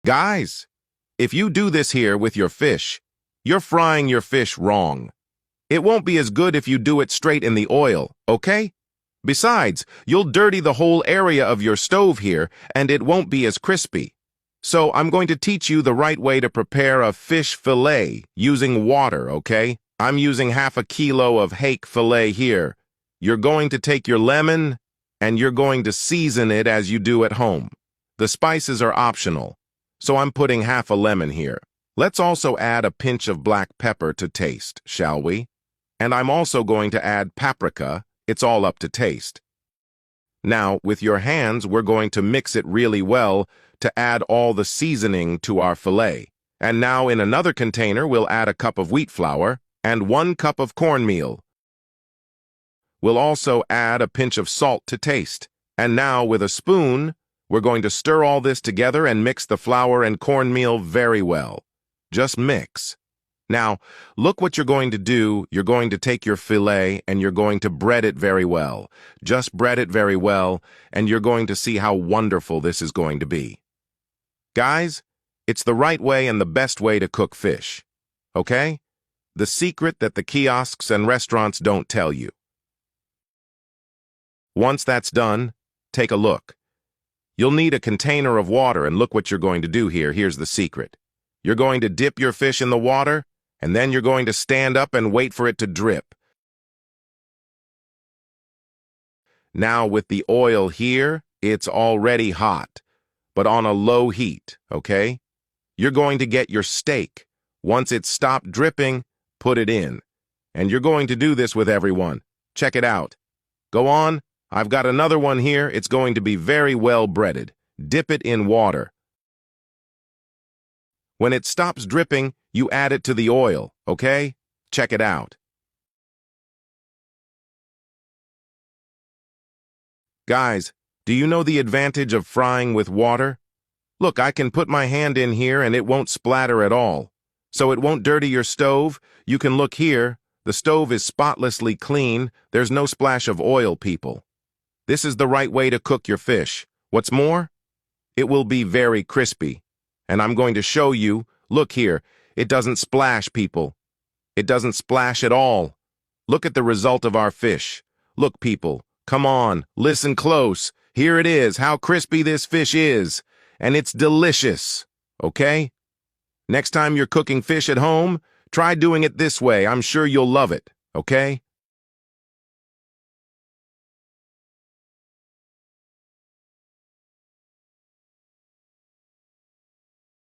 Guys, if you do this here with your fish, you're frying your fish wrong. It won't be as good if you do it straight in the oil, okay? Besides, you'll dirty the whole area of your stove here, and it won't be as crispy. So I'm going to teach you the right way to prepare a fish fillet using water, okay? I'm using half a kilo of hake fillet here. You're going to take your lemon, and you're going to season it as you do at home. The spices are optional, so I'm putting half a lemon here. Let's also add a pinch of black pepper to taste, shall we? And I'm also going to add paprika. It's all up to taste. Now, with your hands, we're going to mix it really well to add all the seasoning to our fillet. And now in another container, we'll add a cup of wheat flour and 1 cup of cornmeal. We'll also add a pinch of salt to taste. And now with a spoon, we're going to stir all this together and mix the flour and cornmeal very well. Just mix. Now, look what you're going to do. You're going to take your fillet and you're going to bread it very well. Just bread it very well, and you're going to see how wonderful this is going to be. Guys, it's the right way and the best way to cook fish. Okay? The secret that the kiosks and restaurants don't tell you. Once that's done, take a look. You'll need a container of water, and look what you're going to do here. Here's the secret. You're going to dip your fish in the water, and then you're going to stand up and wait for it to drip. Now with the oil here, it's already hot, but on a low heat, okay? You're going to get your steak. Once it's stopped dripping, put it in. And you're going to do this with everyone. Check it out. Go on. I've got another one here. It's going to be very well breaded. Dip it in water. When it stops dripping, you add it to the oil, okay? Check it out. Guys, do you know the advantage of frying with water? Look, I can put my hand in here and it won't splatter at all. So it won't dirty your stove. You can look here. The stove is spotlessly clean. There's no splash of oil, people. This is the right way to cook your fish. What's more, it will be very crispy. And I'm going to show you. Look here. It doesn't splash, people. It doesn't splash at all. Look at the result of our fish. Look, people. Come on. Listen close. Here it is, how crispy this fish is. And it's delicious. Okay? Next time you're cooking fish at home, try doing it this way. I'm sure you'll love it. Okay?